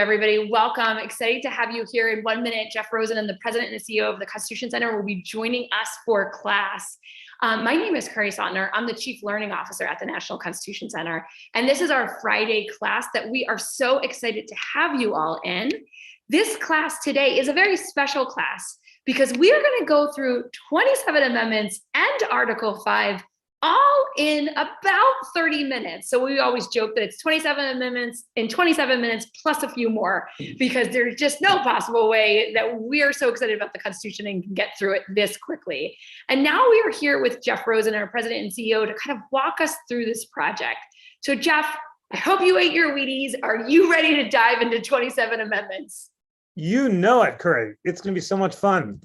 Everybody, welcome. Excited to have you here. In 1 minute, Jeff Rosen, and the president and the CEO of the Constitution Center, will be joining us for class. My name is Carrie Sautner. I'm the Chief Learning Officer at the National Constitution Center. And this is our Friday class that we are so excited to have you all in. This class today is a very special class because we are going to go through 27 amendments and Article 5 all in about 30 minutes. So we always joke that it's 27 amendments in 27 minutes plus a few more, because there's just no possible way that we are so excited about the Constitution and can get through it this quickly. And now we are here with Jeff Rosen, our president and CEO, to kind of walk us through this project. So Jeff, I hope you ate your Wheaties. Are you ready to dive into 27 amendments? You know it, Curry. It's going to be so much fun.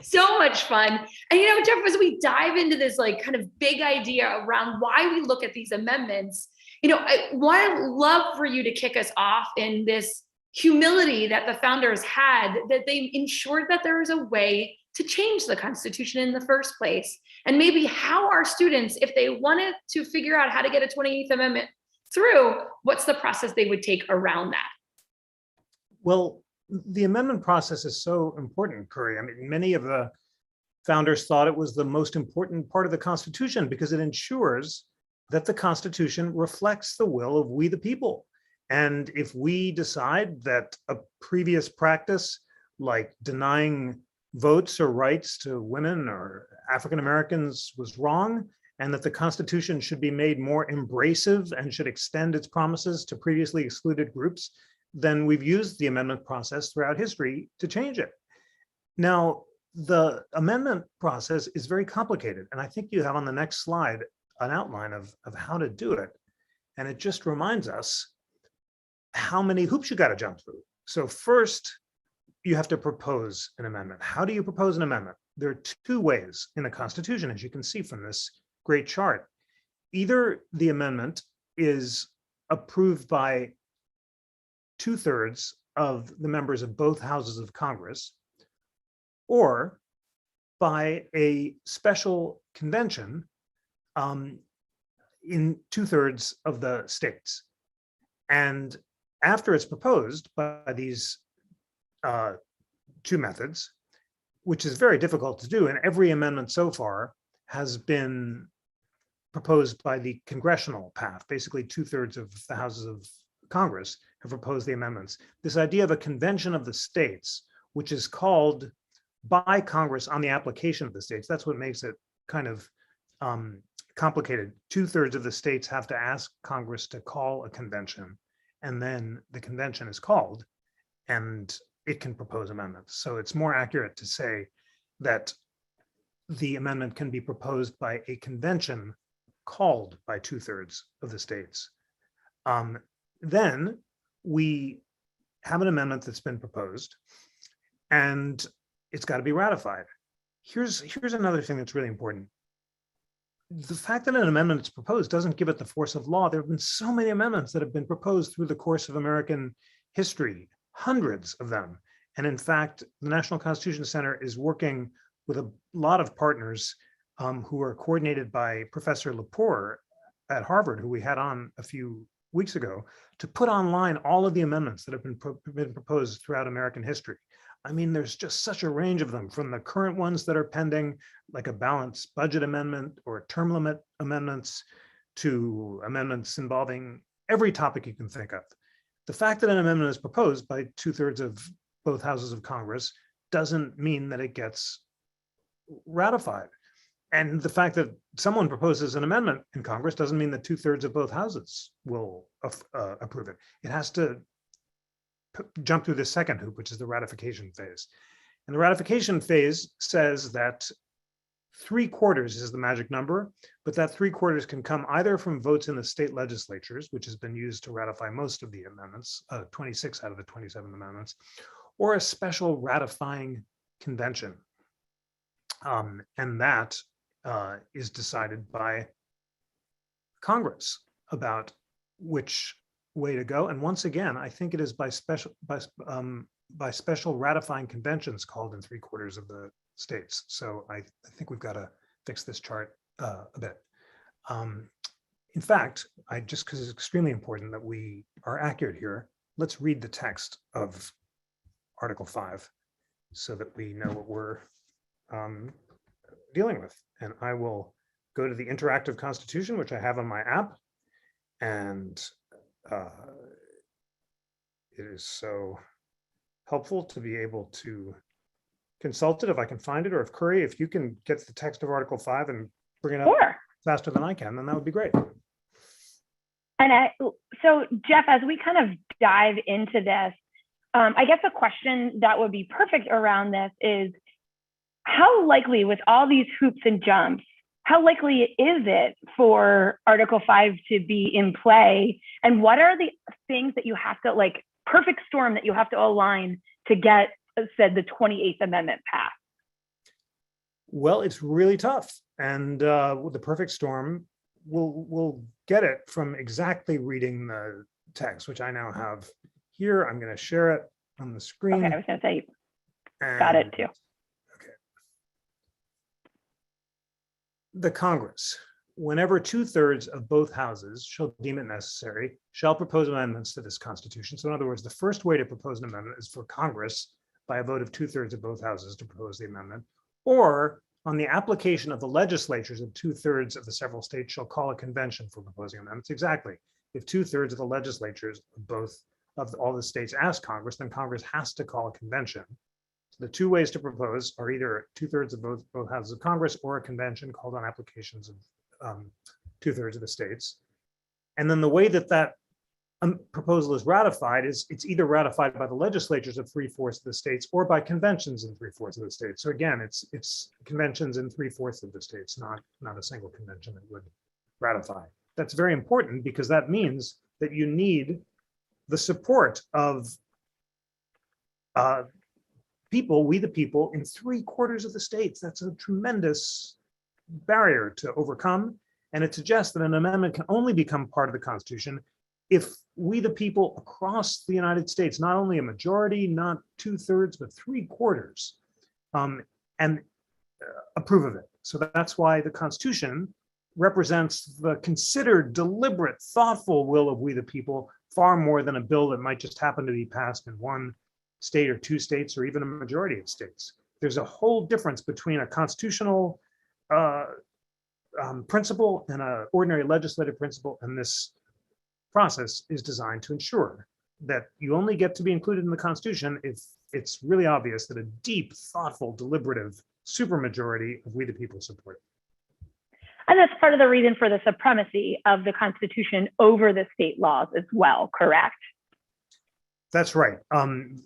So much fun. And Jeff, as we dive into this kind of big idea around why we look at these amendments, I want to love for you to kick us off in this humility that the founders had, that they ensured that there is a way to change the Constitution in the first place. And maybe how our students, if they wanted to figure out how to get a 28th Amendment through, what's the process they would take around that? Well, the amendment process is so important, Curry. I mean, many of the founders thought it was the most important part of the Constitution because it ensures that the Constitution reflects the will of we the people. And if we decide that a previous practice, like denying votes or rights to women or African Americans, was wrong, and that the Constitution should be made more embracive and should extend its promises to previously excluded groups, then we've used the amendment process throughout history to change it. Now, the amendment process is very complicated, and I think you have on the next slide an outline of how to do it. And it just reminds us how many hoops you got to jump through. So first, you have to propose an amendment. How do you propose an amendment? There are two ways in the Constitution, as you can see from this great chart. Either the amendment is approved by 2/3 of the members of both houses of Congress, or by a special convention in 2/3 of the states. And after it's proposed by these two methods, which is very difficult to do, and every amendment so far has been proposed by the congressional path. Basically, 2/3 of the houses of Congress have proposed the amendments. This idea of a convention of the states, which is called by Congress on the application of the states, that's what makes it kind of complicated. 2/3 of the states have to ask Congress to call a convention, and then the convention is called and it can propose amendments. So it's more accurate to say that the amendment can be proposed by a convention called by 2/3 of the states. Then we have an amendment that's been proposed, and it's got to be ratified. Here's another thing that's really important. The fact that an amendment is proposed doesn't give it the force of law. There have been so many amendments that have been proposed through the course of American history, hundreds of them. And in fact, the National Constitution Center is working with a lot of partners who are coordinated by Professor Lepore at Harvard, who we had on a few weeks ago, to put online all of the amendments that have been proposed throughout American history. I mean, there's just such a range of them, from the current ones that are pending, like a balanced budget amendment or term limit amendments, to amendments involving every topic you can think of. The fact that an amendment is proposed by 2/3 of both houses of Congress doesn't mean that it gets ratified. And the fact that someone proposes an amendment in Congress doesn't mean that 2/3 of both houses will approve it. It has to jump through the second hoop, which is the ratification phase. And the ratification phase says that 3/4 is the magic number, but that 3/4 can come either from votes in the state legislatures, which has been used to ratify most of the amendments, 26 out of the 27 amendments, or a special ratifying convention. And that is decided by Congress about which way to go. And once again, I think it is by special ratifying conventions called in 3/4 of the states. So I think we've got to fix this chart a bit. In fact, because it's extremely important that we are accurate here, let's read the text of Article 5 so that we know what we're dealing with. And I will go to the interactive Constitution, which I have on my app. And it is so helpful to be able to consult it if I can find it, or if Curry, if you can get the text of Article 5 and bring it up Sure. faster than I can, then that would be great. And so Jeff, as we kind of dive into this, I guess a question that would be perfect around this is, how likely, with all these hoops and jumps, how likely is it for Article 5 to be in play? And what are the things that you have to, like, perfect storm that you have to align to get, said, the 28th Amendment passed? Well, it's really tough. And with the perfect storm, we'll get it from exactly reading the text, which I now have here. I'm going to share it on the screen. Okay, I was going to say, got it too. Okay. The Congress, whenever 2/3 of both houses shall deem it necessary, shall propose amendments to this Constitution. So in other words, the first way to propose an amendment is for Congress, by a vote of 2/3 of both houses, to propose the amendment, or on the application of the legislatures of 2/3 of the several states shall call a convention for proposing amendments. Exactly. If 2/3 of the legislatures of all the states ask Congress, then Congress has to call a convention. So the two ways to propose are either 2/3 of both houses of Congress, or a convention called on applications of 2/3 of the states. And then the way that proposal is ratified is it's either ratified by the legislatures of 3/4 of the states or by conventions in 3/4 of the states. So again, it's conventions in 3/4 of the states, not a single convention that would ratify. That's very important because that means that you need the support of people, we the people, in 3/4 of the states. That's a tremendous barrier to overcome. And it suggests that an amendment can only become part of the Constitution if we the people across the United States, not only a majority, not 2/3, but 3/4, and approve of it. So that's why the Constitution represents the considered, deliberate, thoughtful will of we the people, far more than a bill that might just happen to be passed in one state or 2 states or even a majority of states. There's a whole difference between a constitutional principle and an ordinary legislative principle, and this process is designed to ensure that you only get to be included in the Constitution if it's really obvious that a deep, thoughtful, deliberative supermajority of we the people support it. And that's part of the reason for the supremacy of the Constitution over the state laws as well, correct? That's right.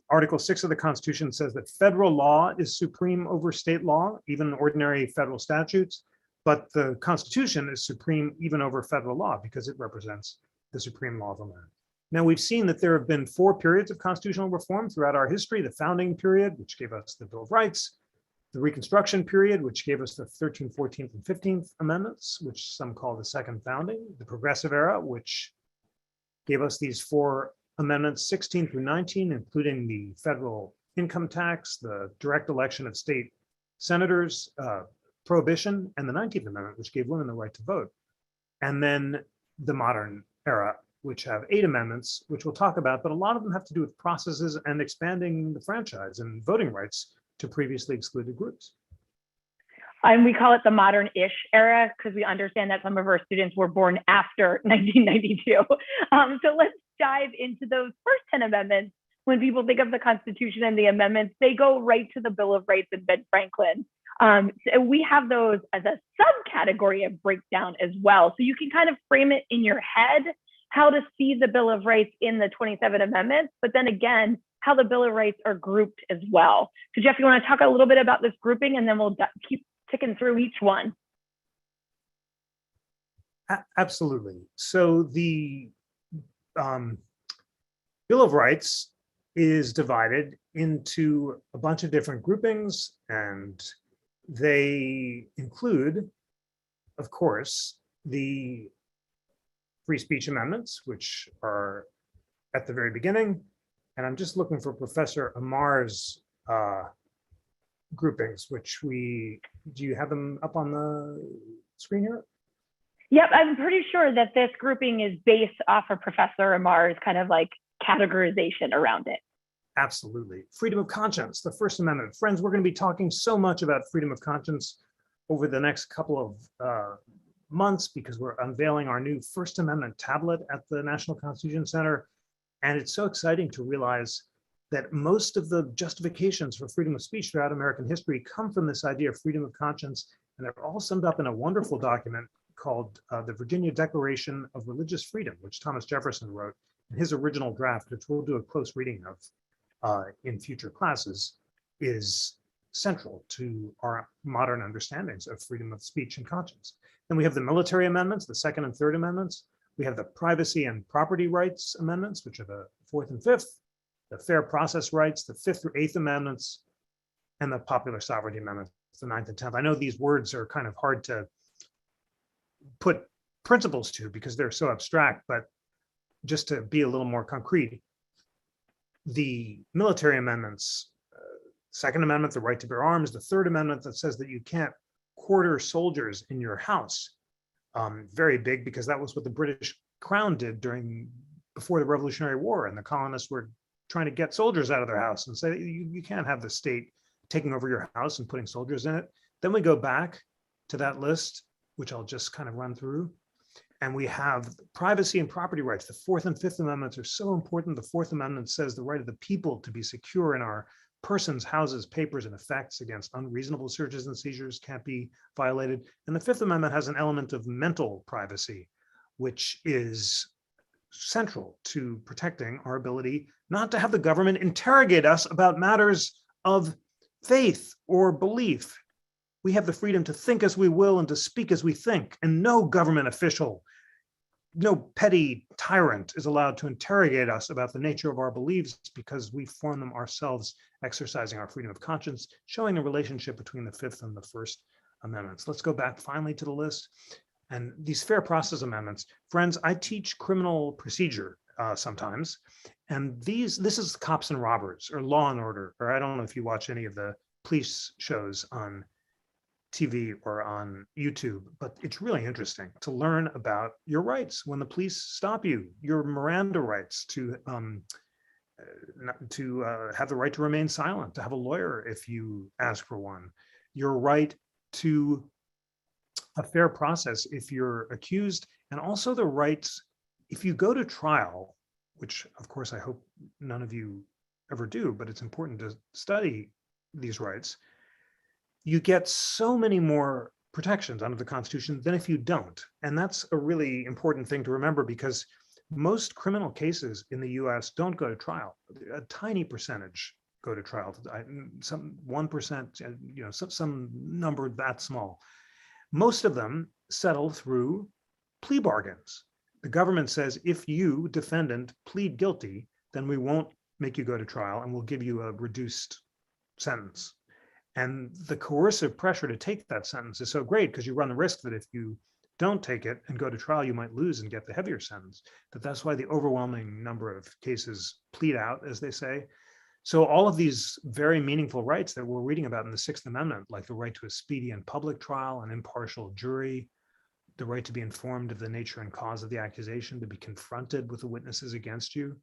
Article 6 of the Constitution says that federal law is supreme over state law, even ordinary federal statutes, but the Constitution is supreme even over federal law because it represents the supreme law of the land. Now, we've seen that there have been 4 periods of constitutional reform throughout our history: the founding period, which gave us the Bill of Rights; the Reconstruction period, which gave us the 13th, 14th, and 15th Amendments, which some call the second founding; the Progressive Era, which gave us these 4 amendments, 16 through 19, including the federal income tax, the direct election of state senators, prohibition, and the 19th Amendment, which gave women the right to vote. And then the modern era, which have 8 amendments, which we'll talk about, but a lot of them have to do with processes and expanding the franchise and voting rights to previously excluded groups. And we call it the modern-ish era because we understand that some of our students were born after 1992. So let's dive into those first 10 amendments. When people think of the Constitution and the amendments, they go right to the Bill of Rights and Ben Franklin. So we have those as a subcategory of breakdown as well. So you can kind of frame it in your head how to see the Bill of Rights in the 27 amendments, but then again, how the Bill of Rights are grouped as well. So Jeff, you want to talk a little bit about this grouping, and then we'll keep ticking through each one. Absolutely. So the Bill of Rights is divided into a bunch of different groupings, and they include, of course, the free speech amendments, which are at the very beginning. And I'm just looking for Professor Amar's groupings, do you have them up on the screen here? Yep, I'm pretty sure that this grouping is based off of Professor Amar's kind of like categorization around it. Absolutely. Freedom of conscience, the First Amendment. Friends, we're going to be talking so much about freedom of conscience over the next couple of months because we're unveiling our new First Amendment tablet at the National Constitution Center. And it's so exciting to realize that most of the justifications for freedom of speech throughout American history come from this idea of freedom of conscience. And they're all summed up in a wonderful document called the Virginia Declaration of Religious Freedom, which Thomas Jefferson wrote in his original draft, which we'll do a close reading of in future classes, is central to our modern understandings of freedom of speech and conscience. Then we have the military amendments, the Second and Third Amendments. We have the privacy and property rights amendments, which are the Fourth and Fifth, the fair process rights, the Fifth through Eighth Amendments, and the popular sovereignty amendments, the Ninth and Tenth. I know these words are kind of hard to put principles to because they're so abstract, but just to be a little more concrete, the military amendments, Second Amendment, the right to bear arms, the Third Amendment that says that you can't quarter soldiers in your house. Very big because that was what the British Crown did before the Revolutionary War, and the colonists were trying to get soldiers out of their house and say you can't have the state taking over your house and putting soldiers in it. Then we go back to that list, which I'll just kind of run through. And we have privacy and property rights. The Fourth and Fifth Amendments are so important. The Fourth Amendment says the right of the people to be secure in our persons, houses, papers, and effects against unreasonable searches and seizures can't be violated. And the Fifth Amendment has an element of mental privacy, which is central to protecting our ability not to have the government interrogate us about matters of faith or belief. We have the freedom to think as we will and to speak as we think, and no government official, no petty tyrant is allowed to interrogate us about the nature of our beliefs because we form them ourselves, exercising our freedom of conscience, showing the relationship between the Fifth and the First Amendments. Let's go back finally to the list. And these fair process amendments, friends, I teach criminal procedure sometimes, and this is Cops and Robbers or Law and Order, or I don't know if you watch any of the police shows on TV or on YouTube, but it's really interesting to learn about your rights when the police stop you, your Miranda rights to have the right to remain silent, to have a lawyer if you ask for one, your right to a fair process if you're accused, and also the rights if you go to trial, which of course I hope none of you ever do, but it's important to study these rights. You get so many more protections under the Constitution than if you don't. And that's a really important thing to remember because most criminal cases in the US don't go to trial. A tiny percentage go to trial, some 1%, some number that small. Most of them settle through plea bargains. The government says, if you, defendant, plead guilty, then we won't make you go to trial and we'll give you a reduced sentence. And the coercive pressure to take that sentence is so great because you run the risk that if you don't take it and go to trial, you might lose and get the heavier sentence. That's why the overwhelming number of cases plead out, as they say. So all of these very meaningful rights that we're reading about in the Sixth Amendment, like the right to a speedy and public trial, an impartial jury, the right to be informed of the nature and cause of the accusation, to be confronted with the witnesses against you,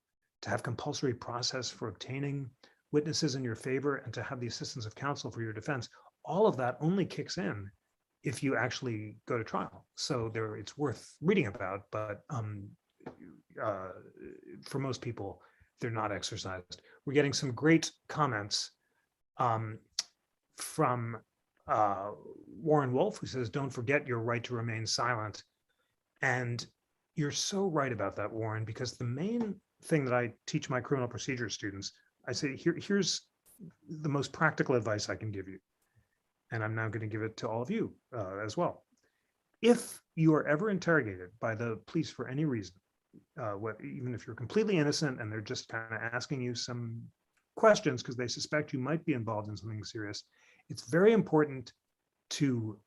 to have compulsory process for obtaining witnesses in your favor, and to have the assistance of counsel for your defense, all of that only kicks in if you actually go to trial. So it's worth reading about, but for most people, they're not exercised. We're getting some great comments from Warren Wolf, who says, don't forget your right to remain silent. And you're so right about that, Warren, because the main thing that I teach my criminal procedure students, I say, here's the most practical advice I can give you. And I'm now going to give it to all of you as well. If you are ever interrogated by the police for any reason, even if you're completely innocent and they're just kind of asking you some questions because they suspect you might be involved in something serious, it's very important to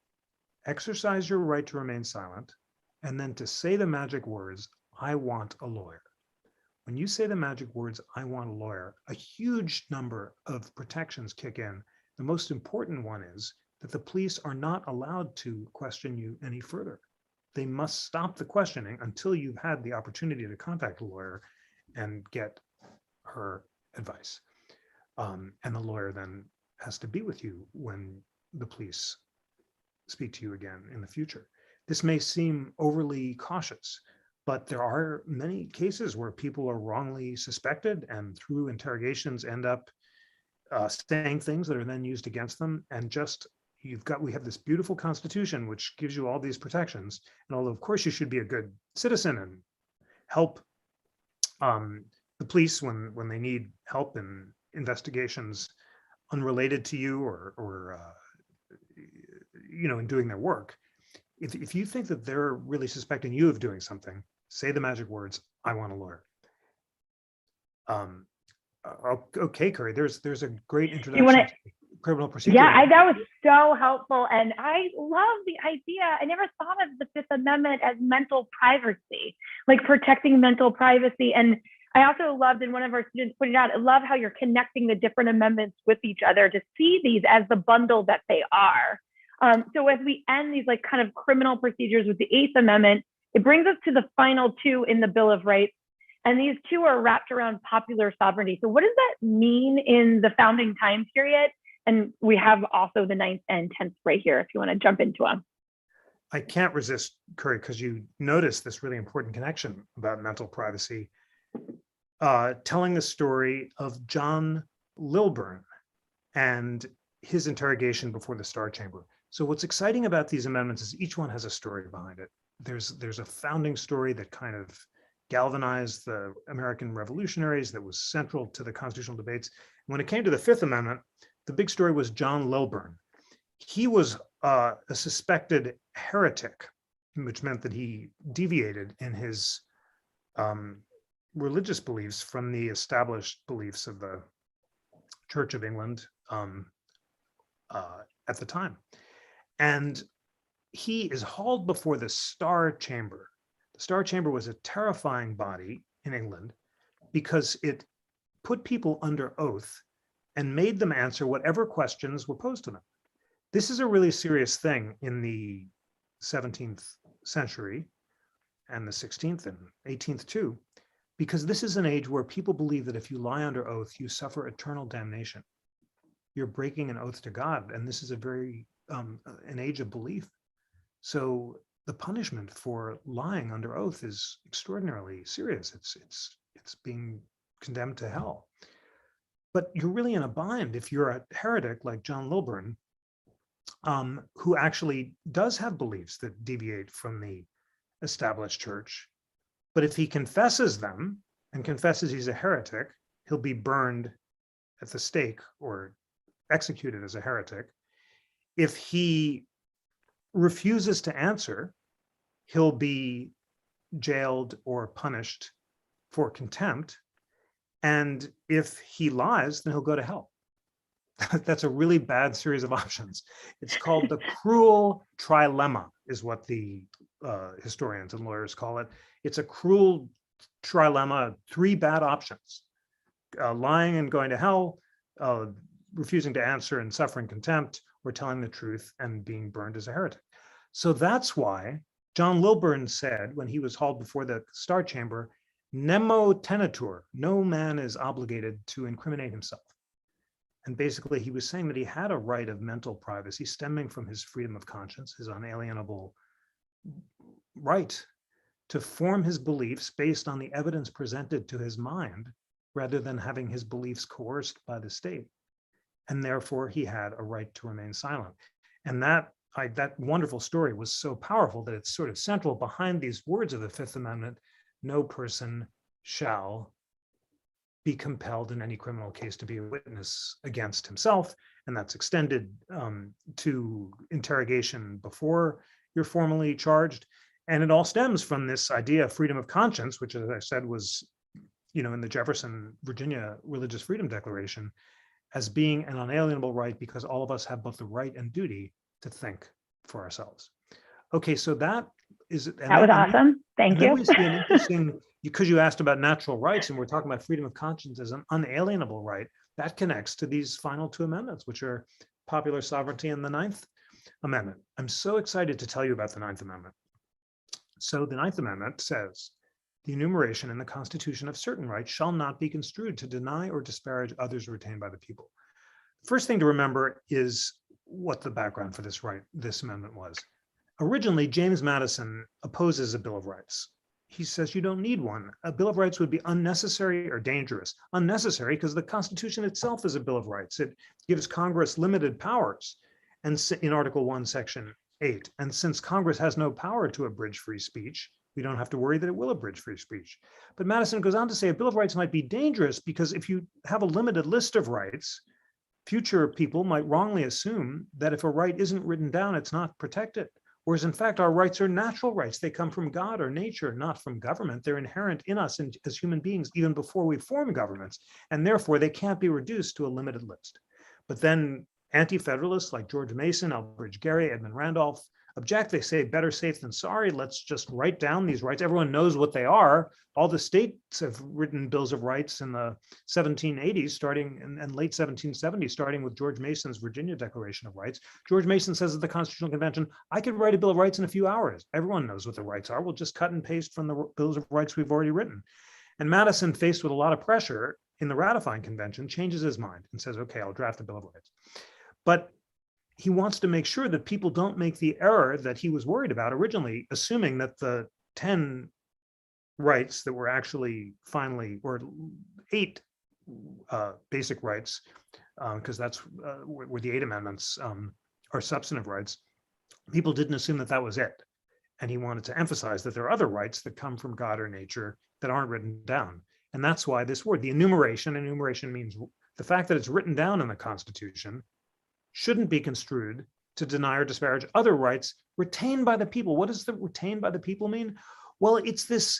exercise your right to remain silent and then to say the magic words, I want a lawyer. When you say the magic words, I want a lawyer, a huge number of protections kick in. The most important one is that the police are not allowed to question you any further. They must stop the questioning until you've had the opportunity to contact a lawyer. and get her advice. And the lawyer then has to be with you when the police speak to you again in the future. This may seem overly cautious, but there are many cases where people are wrongly suspected and through interrogations end up saying things that are then used against them. And just we have this beautiful Constitution which gives you all these protections. And although of course you should be a good citizen and help the police when they need help in investigations unrelated to you or in doing their work, if you think that they're really suspecting you of doing something, say the magic words, "I want a lawyer." Okay, Curry, there's a great introduction to criminal procedure. Yeah, that was so helpful. And I love the idea. I never thought of the Fifth Amendment as mental privacy, like protecting mental privacy. And I also loved, and one of our students pointed out, I love how you're connecting the different amendments with each other to see these as the bundle that they are. So as we end these like kind of criminal procedures with the Eighth Amendment, it brings us to the final two in the Bill of Rights. And these two are wrapped around popular sovereignty. So what does that mean in the founding time period? And we have also the 9th and 10th right here, if you want to jump into them. I can't resist, Curry, because you notice this really important connection about mental privacy, telling the story of John Lilburn and his interrogation before the Star Chamber. So what's exciting about these amendments is each one has a story behind it. There's a founding story that kind of galvanized the American revolutionaries, that was central to the constitutional debates. When it came to the Fifth Amendment, the big story was John Lilburn. He was a suspected heretic, which meant that he deviated in his religious beliefs from the established beliefs of the Church of England at the time. And he is hauled before the Star Chamber. The Star Chamber was a terrifying body in England because it put people under oath and made them answer whatever questions were posed to them. This is a really serious thing in the 17th century and the 16th and 18th too, because this is an age where people believe that if you lie under oath, you suffer eternal damnation. You're breaking an oath to God, and this is a very an age of belief. So the punishment for lying under oath is extraordinarily serious. It's being condemned to hell. But you're really in a bind if you're a heretic like John Lilburn, who actually does have beliefs that deviate from the established church. But if he confesses them and confesses he's a heretic, he'll be burned at the stake or executed as a heretic. If he refuses to answer, he'll be jailed or punished for contempt. And if he lies, then he'll go to hell. That's a really bad series of options. It's called the cruel trilemma, is what the historians and lawyers call it. It's a cruel trilemma, 3 bad options: lying and going to hell, refusing to answer and suffering contempt, or telling the truth and being burned as a heretic. So that's why John Lilburn said, when he was hauled before the Star Chamber, "Nemo tenetur," no man is obligated to incriminate himself. And basically he was saying that he had a right of mental privacy stemming from his freedom of conscience, his unalienable right to form his beliefs based on the evidence presented to his mind, rather than having his beliefs coerced by the state. And therefore he had a right to remain silent. And that wonderful story was so powerful that it's sort of central behind these words of the Fifth Amendment: no person shall be compelled in any criminal case to be a witness against himself. And that's extended to interrogation before you're formally charged. And it all stems from this idea of freedom of conscience, which, as I said, was, in the Jefferson, Virginia Religious Freedom Declaration, as being an unalienable right because all of us have both the right and duty to think for ourselves. Okay, so that is it. That was awesome. Thank you. We see an interesting, because you asked about natural rights and we're talking about freedom of conscience as an unalienable right, that connects to these final 2 amendments, which are popular sovereignty and the 9th Amendment. I'm so excited to tell you about the 9th Amendment. So the 9th Amendment says The enumeration in the Constitution of certain rights shall not be construed to deny or disparage others retained by the people. First thing to remember is what the background for this amendment was. Originally, James Madison opposes a Bill of Rights. He says you don't need one. A Bill of Rights would be unnecessary or dangerous. Unnecessary because the Constitution itself is a Bill of Rights. It gives Congress limited powers, and in Article 1, Section 8. And since Congress has no power to abridge free speech, we don't have to worry that it will abridge free speech. But Madison goes on to say a Bill of Rights might be dangerous because if you have a limited list of rights, future people might wrongly assume that if a right isn't written down, it's not protected. Whereas in fact, our rights are natural rights. They come from God or nature, not from government. They're inherent in us as human beings, even before we form governments. And therefore, they can't be reduced to a limited list. But then anti-federalists like George Mason, Elbridge Gerry, Edmund Randolph object. They say better safe than sorry. Let's just write down these rights. Everyone knows what they are. All the states have written bills of rights in the 1780s, and late 1770s, starting with George Mason's Virginia Declaration of Rights. George Mason says at the Constitutional Convention, I could write a Bill of Rights in a few hours. Everyone knows what the rights are. We'll just cut and paste from the bills of rights we've already written. And Madison, faced with a lot of pressure in the ratifying convention, changes his mind and says, okay, I'll draft a Bill of Rights. But he wants to make sure that people don't make the error that he was worried about originally, assuming that the 10 rights that were actually finally, or 8 basic rights, because that's where the 8 amendments are substantive rights, people didn't assume that that was it. And he wanted to emphasize that there are other rights that come from God or nature that aren't written down. And that's why this word, the enumeration means the fact that it's written down in the Constitution, shouldn't be construed to deny or disparage other rights retained by the people. What does the retained by the people mean? Well, it's this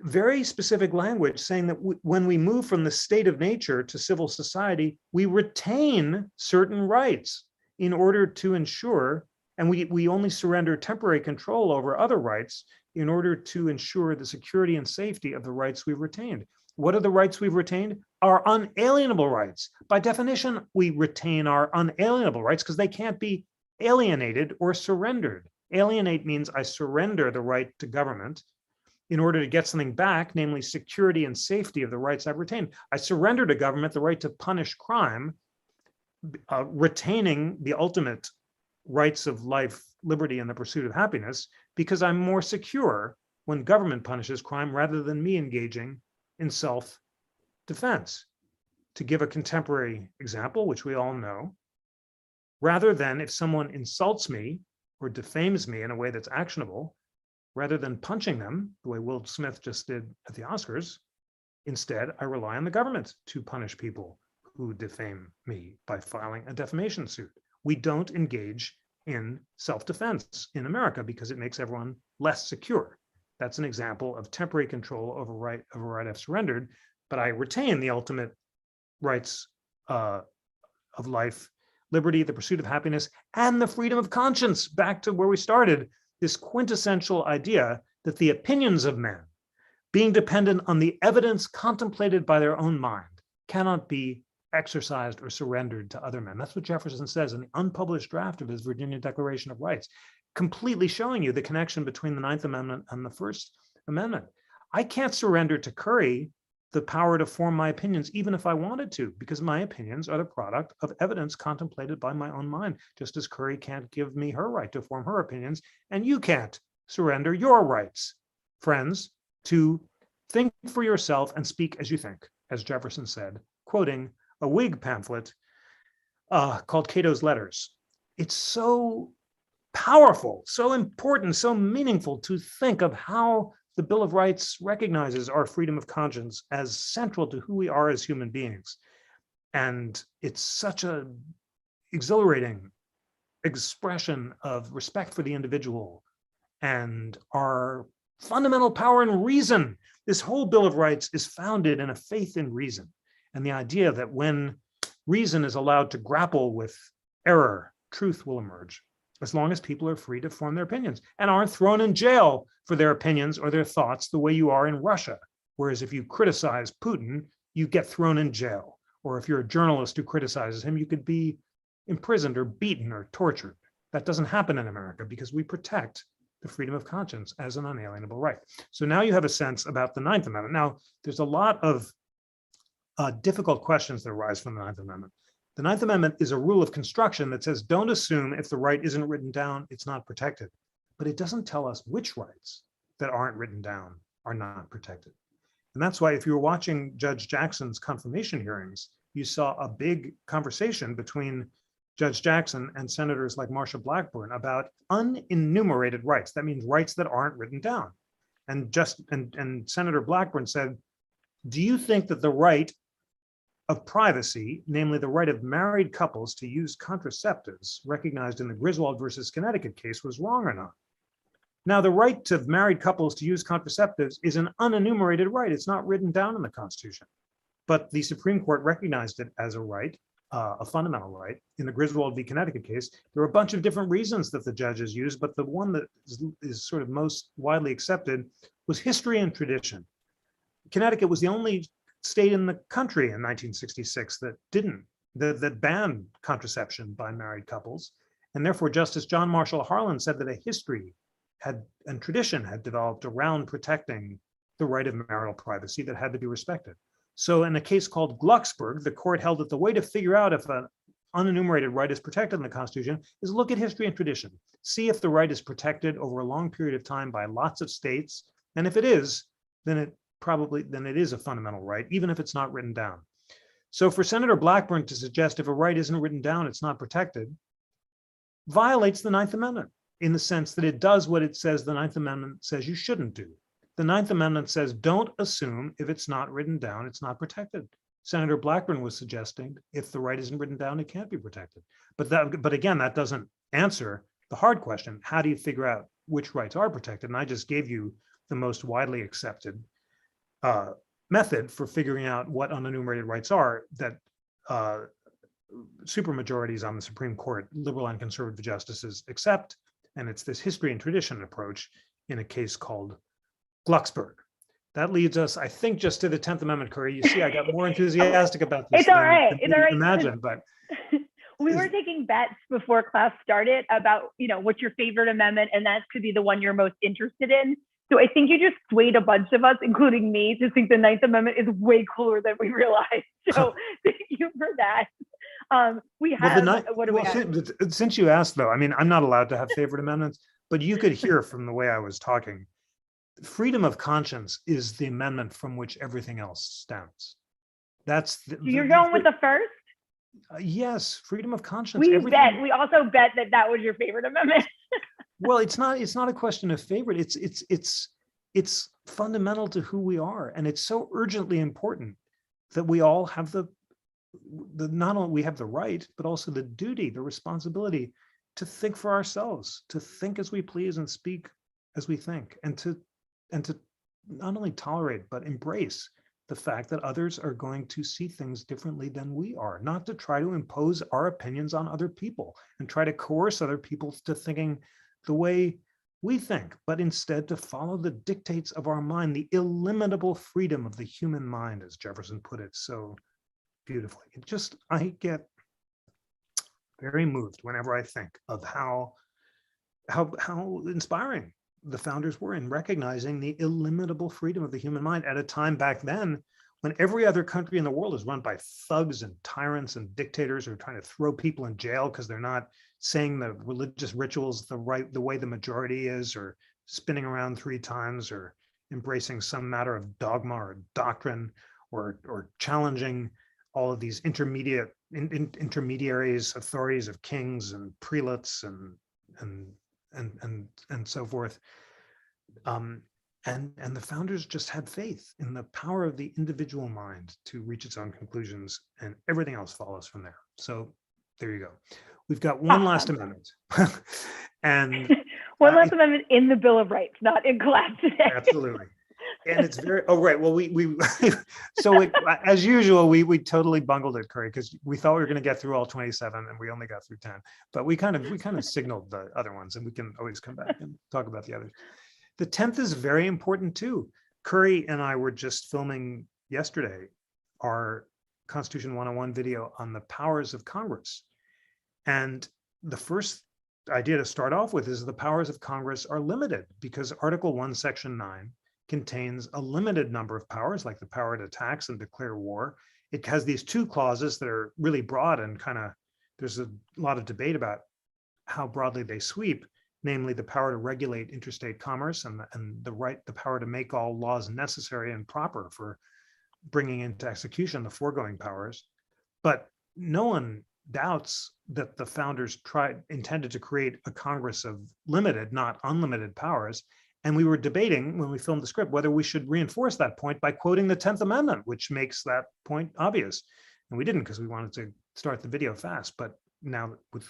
very specific language saying that when we move from the state of nature to civil society, we retain certain rights in order to ensure, and we only surrender temporary control over other rights in order to ensure the security and safety of the rights we've retained. What are the rights we've retained? Our unalienable rights. By definition, we retain our unalienable rights because they can't be alienated or surrendered. Alienate means I surrender the right to government in order to get something back, namely security and safety of the rights I've retained. I surrender to government the right to punish crime, retaining the ultimate rights of life, liberty, and the pursuit of happiness, because I'm more secure when government punishes crime rather than me engaging in self-defense. To give a contemporary example, which we all know, rather than if someone insults me or defames me in a way that's actionable, rather than punching them, the way Will Smith just did at the Oscars, instead, I rely on the government to punish people who defame me by filing a defamation suit. We don't engage in self-defense in America because it makes everyone less secure. That's an example of temporary control over a right I've surrendered, but I retain the ultimate rights of life, liberty, the pursuit of happiness, and the freedom of conscience. Back to where we started, this quintessential idea that the opinions of men, being dependent on the evidence contemplated by their own mind, cannot be exercised or surrendered to other men. That's what Jefferson says in the unpublished draft of his Virginia Declaration of Rights, completely showing you the connection between the 9th Amendment and the First Amendment. I can't surrender to Curry the power to form my opinions, even if I wanted to, because my opinions are the product of evidence contemplated by my own mind, just as Curry can't give me her right to form her opinions, and you can't surrender your rights, friends, to think for yourself and speak as you think, as Jefferson said, quoting a Whig pamphlet called Cato's Letters. It's so powerful, so important, so meaningful to think of how the Bill of Rights recognizes our freedom of conscience as central to who we are as human beings. And it's such an exhilarating expression of respect for the individual and our fundamental power and reason. This whole Bill of Rights is founded in a faith in reason, and the idea that when reason is allowed to grapple with error, truth will emerge, as long as people are free to form their opinions and aren't thrown in jail for their opinions or their thoughts the way you are in Russia. Whereas if you criticize Putin, you get thrown in jail. Or if you're a journalist who criticizes him, you could be imprisoned or beaten or tortured. That doesn't happen in America because we protect the freedom of conscience as an unalienable right. So now you have a sense about the Ninth Amendment. Now, there's a lot of difficult questions that arise from the Ninth Amendment. The Ninth Amendment is a rule of construction that says, don't assume if the right isn't written down, it's not protected. But it doesn't tell us which rights that aren't written down are not protected. And that's why if you were watching Judge Jackson's confirmation hearings, you saw a big conversation between Judge Jackson and senators like Marsha Blackburn about unenumerated rights. That means rights that aren't written down. And Senator Blackburn said, do you think that the right of privacy, namely the right of married couples to use contraceptives recognized in the Griswold versus Connecticut case, was wrong or not? Now, the right of married couples to use contraceptives is an unenumerated right. It's not written down in the Constitution. But the Supreme Court recognized it as a right, a fundamental right. In the Griswold v. Connecticut case, there were a bunch of different reasons that the judges used, but the one that is sort of most widely accepted was history and tradition. Connecticut was the only state in the country in 1966 that banned contraception by married couples. And therefore, Justice John Marshall Harlan said that a history and tradition had developed around protecting the right of marital privacy that had to be respected. So in a case called Glucksberg, the court held that the way to figure out if an unenumerated right is protected in the Constitution is look at history and tradition. See if the right is protected over a long period of time by lots of states. And if it is, then it is a fundamental right, even if it's not written down. So for Senator Blackburn to suggest if a right isn't written down, it's not protected, violates the Ninth Amendment in the sense that it does what it says the Ninth Amendment says you shouldn't do. The Ninth Amendment says, don't assume if it's not written down, it's not protected. Senator Blackburn was suggesting if the right isn't written down, it can't be protected. But again, that doesn't answer the hard question. How do you figure out which rights are protected? And I just gave you the most widely accepted method for figuring out what unenumerated rights are that supermajorities on the Supreme Court, liberal and conservative justices, accept. And it's this history and tradition approach in a case called Glucksberg. That leads us, I think, just to the 10th Amendment, Curry. You see, I got more enthusiastic about this it's all right. than you imagine, but we were taking bets before class started about, what's your favorite amendment, and that could be the one you're most interested in. So I think you just swayed a bunch of us, including me, to think the Ninth Amendment is way cooler than we realized. So thank you for that. We have, what do we have? Since you asked, though, I mean, I'm not allowed to have favorite amendments, but you could hear from the way I was talking. Freedom of conscience is the amendment from which everything else stems. That's you're going with the first? Yes, freedom of conscience. We also bet that was your favorite amendment. Well, it's not a question of favorite. It's fundamental to who we are, and it's so urgently important that we all have the not only we have the right, but also the duty, the responsibility to think for ourselves, to think as we please and speak as we think, and to not only tolerate but embrace the fact that others are going to see things differently than we are, not to try to impose our opinions on other people and try to coerce other people to thinking the way we think, but instead to follow the dictates of our mind, the illimitable freedom of the human mind, as Jefferson put it so beautifully. I get very moved whenever I think of how inspiring the founders were in recognizing the illimitable freedom of the human mind at a time back then when every other country in the world is run by thugs and tyrants and dictators who are trying to throw people in jail because they're not saying the religious rituals the way the majority is, or spinning around 3 times, or embracing some matter of dogma or doctrine, or challenging all of these intermediaries, authorities of kings and prelates and so forth. And the founders just had faith in the power of the individual mind to reach its own conclusions, and everything else follows from there. So there you go. We've got one last amendment. And one last amendment in the Bill of Rights, not in class today. Absolutely. And it's very, oh, right. Well, as usual, we totally bungled it, Curry, because we thought we were going to get through all 27 and we only got through 10, but we kind of signaled the other ones, and we can always come back and talk about the others. The 10th is very important too. Curry and I were just filming yesterday our Constitution 101 video on the powers of Congress. And the first idea to start off with is the powers of Congress are limited because Article 1, Section 9 contains a limited number of powers, like the power to tax and declare war. It has these two clauses that are really broad and kind of, there's a lot of debate about how broadly they sweep, namely the power to regulate interstate commerce and the power to make all laws necessary and proper for bringing into execution the foregoing powers. But no one doubts that the founders intended to create a Congress of limited, not unlimited powers. And we were debating when we filmed the script whether we should reinforce that point by quoting the 10th Amendment, which makes that point obvious. And we didn't because we wanted to start the video fast. But now with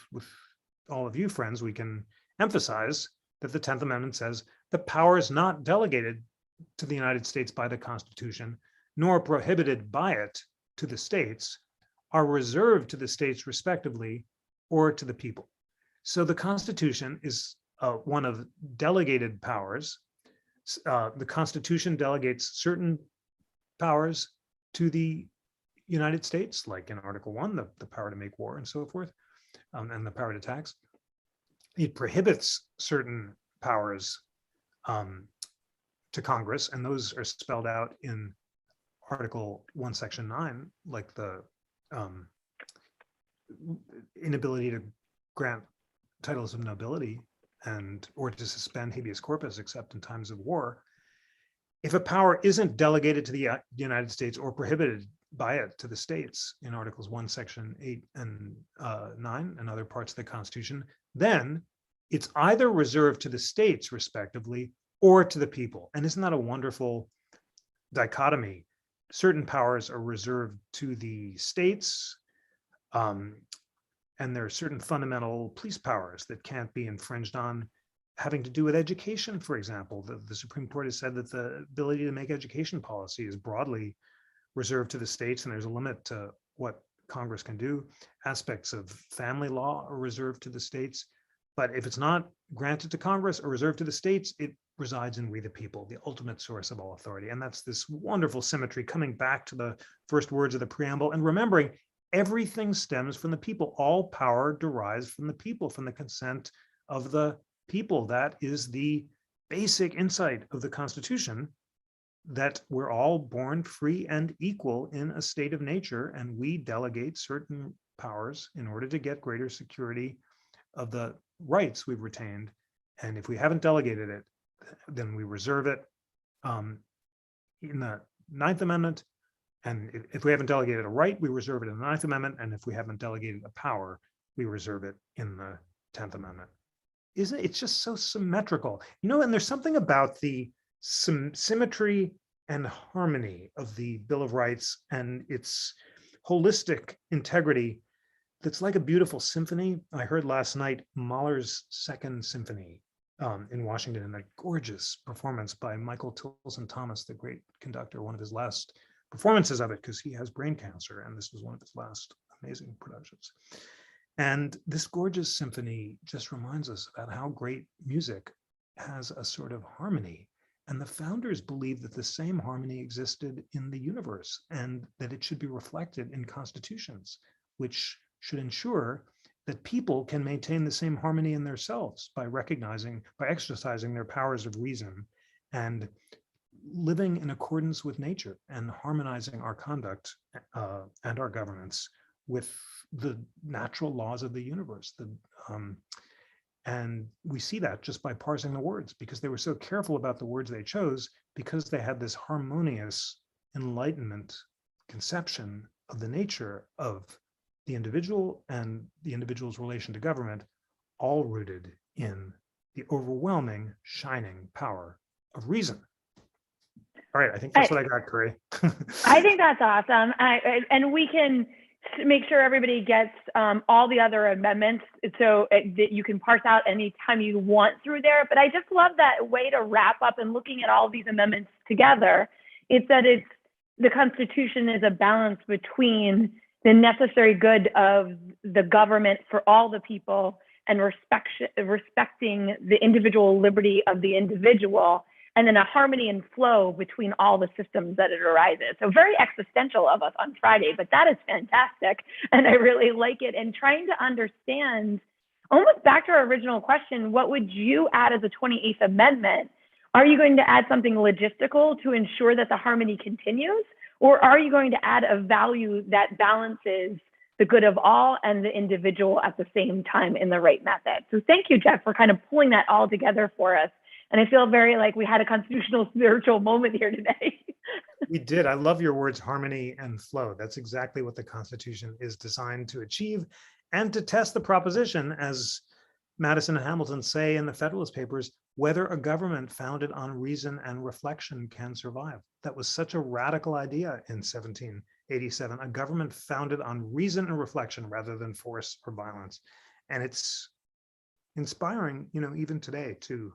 all of you friends, we can emphasize that the 10th Amendment says the powers not delegated to the United States by the Constitution, nor prohibited by it to the states, are reserved to the states respectively or to the people. So the Constitution is one of delegated powers. The Constitution delegates certain powers to the United States, like in Article 1, the power to make war and so forth, and the power to tax. It prohibits certain powers to Congress, and those are spelled out in Article 1, Section 9, like the inability to grant titles of nobility or to suspend habeas corpus except in times of war. If a power isn't delegated to the United States or prohibited by it to the states in Articles 1, Section 8 and 9 and other parts of the Constitution, then it's either reserved to the states respectively or to the people. And isn't that a wonderful dichotomy? Certain powers are reserved to the states, and there are certain fundamental police powers that can't be infringed on, having to do with education, for example. The Supreme Court has said that the ability to make education policy is broadly reserved to the states, and there's a limit to what Congress can do. Aspects of family law are reserved to the states. But if it's not granted to Congress or reserved to the states, it resides in we the people, the ultimate source of all authority. And that's this wonderful symmetry coming back to the first words of the preamble and remembering everything stems from the people. All power derives from the people, from the consent of the people. That is the basic insight of the Constitution, that we're all born free and equal in a state of nature, and we delegate certain powers in order to get greater security of the rights we've retained. And if we haven't delegated it, then we reserve it in the 9th Amendment. And if we haven't delegated a right, we reserve it in the 9th Amendment. And if we haven't delegated a power, we reserve it in the 10th Amendment. Isn't it? It's just so symmetrical, and there's something about the symmetry and harmony of the Bill of Rights and its holistic integrity that's like a beautiful symphony. I heard last night Mahler's Second Symphony in Washington, in a gorgeous performance by Michael Tilson Thomas, the great conductor, one of his last performances of it, because he has brain cancer, and this was one of his last amazing productions. And this gorgeous symphony just reminds us about how great music has a sort of harmony. And the founders believed that the same harmony existed in the universe and that it should be reflected in constitutions, which should ensure that people can maintain the same harmony in themselves by exercising their powers of reason and living in accordance with nature and harmonizing our conduct and our governance with the natural laws of the universe. And we see that just by parsing the words, because they were so careful about the words they chose, because they had this harmonious Enlightenment conception of the nature of the individual and the individual's relation to government, all rooted in the overwhelming, shining power of reason. All right, I think that's what I got, Curry. I think that's awesome. And we can make sure everybody gets all the other amendments so that you can parse out anytime you want through there. But I just love that way to wrap up and looking at all these amendments together. It's that the Constitution is a balance between the necessary good of the government for all the people and respecting the individual liberty of the individual, and then a harmony and flow between all the systems that it arises. So very existential of us on Friday, but that is fantastic. And I really like it. And trying to understand almost back to our original question, what would you add as a 28th Amendment? Are you going to add something logistical to ensure that the harmony continues? Or are you going to add a value that balances the good of all and the individual at the same time in the right method? So thank you, Jeff, for kind of pulling that all together for us. And I feel very like we had a constitutional spiritual moment here today. We did. I love your words, harmony and flow. That's exactly what the Constitution is designed to achieve and to test the proposition, as Madison and Hamilton say in the Federalist Papers, whether a government founded on reason and reflection can survive. That was such a radical idea in 1787, a government founded on reason and reflection rather than force or violence. And it's inspiring, even today, to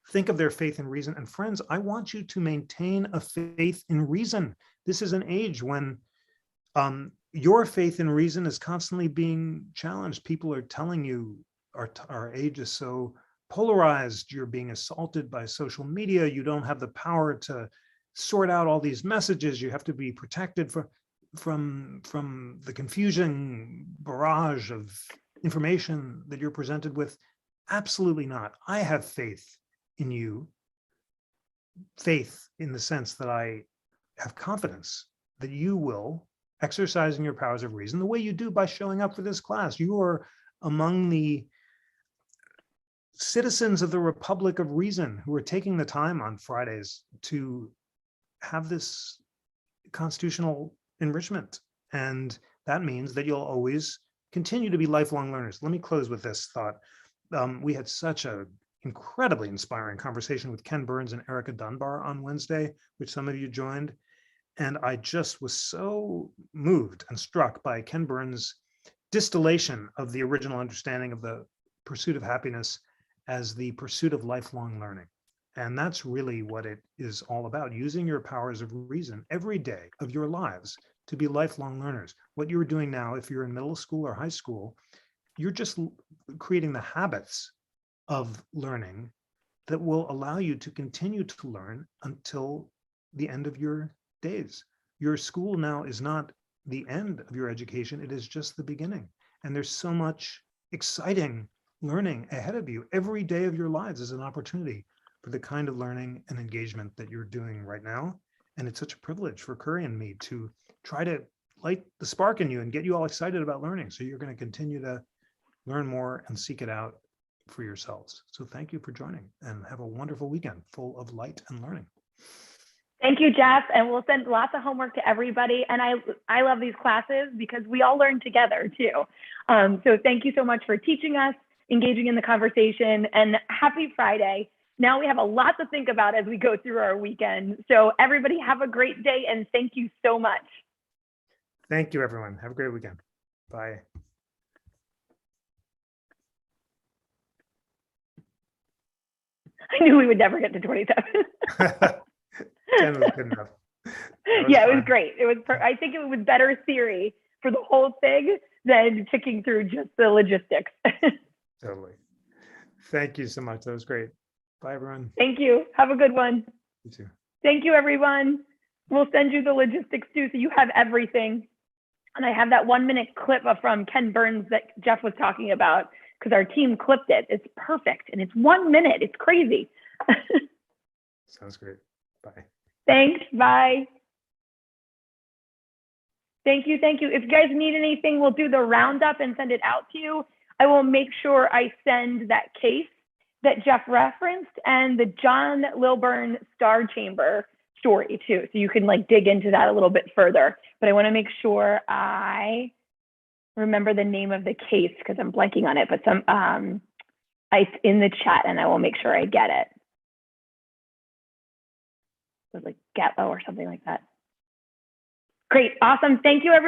think of their faith in reason. And friends, I want you to maintain a faith in reason. This is an age when your faith in reason is constantly being challenged. People are telling you our age is so polarized. You're being assaulted by social media. You don't have the power to sort out all these messages. You have to be protected from the confusion barrage of information that you're presented with. Absolutely not. I have faith in you, faith in the sense that I have confidence that you will, exercising your powers of reason the way you do by showing up for this class. You are among the citizens of the Republic of Reason who are taking the time on Fridays to have this constitutional enrichment. And that means that you'll always continue to be lifelong learners. Let me close with this thought. We had such an incredibly inspiring conversation with Ken Burns and Erica Dunbar on Wednesday, which some of you joined. And I just was so moved and struck by Ken Burns' distillation of the original understanding of the pursuit of happiness as the pursuit of lifelong learning. And that's really what it is all about, using your powers of reason every day of your lives to be lifelong learners. What you're doing now, if you're in middle school or high school, you're just creating the habits of learning that will allow you to continue to learn until the end of your days. Your school now is not the end of your education, it is just the beginning. And there's so much exciting learning ahead of you. Every day of your lives is an opportunity for the kind of learning and engagement that you're doing right now. And it's such a privilege for Curry and me to try to light the spark in you and get you all excited about learning. So you're going to continue to learn more and seek it out for yourselves. So thank you for joining and have a wonderful weekend full of light and learning. Thank you, Jeff. And we'll send lots of homework to everybody. And I love these classes because we all learn together too. So thank you so much for teaching us, engaging in the conversation, and happy Friday. Now we have a lot to think about as we go through our weekend. So everybody have a great day and thank you so much. Thank you, everyone. Have a great weekend. Bye. I knew we would never get to 27. 10 was good enough. Yeah, it was great. It was. I think it was better theory for the whole thing than ticking through just the logistics. Totally. Thank you so much. That was great. Bye, everyone. Thank you. Have a good one. You too. Thank you, everyone. We'll send you the logistics too, so you have everything. And I have that 1-minute clip from Ken Burns that Jeff was talking about because our team clipped it. It's perfect. And it's 1 minute. It's crazy. Sounds great. Bye. Thanks. Bye. Thank you. Thank you. If you guys need anything, we'll do the roundup and send it out to you. I will make sure I send that case that Jeff referenced and the John Lilburn Star Chamber story too. So you can dig into that a little bit further. But I want to make sure I remember the name of the case because I'm blanking on it, but it's in the chat and I will make sure I get it. It was like Gatlow or something like that. Great. Awesome. Thank you, everybody.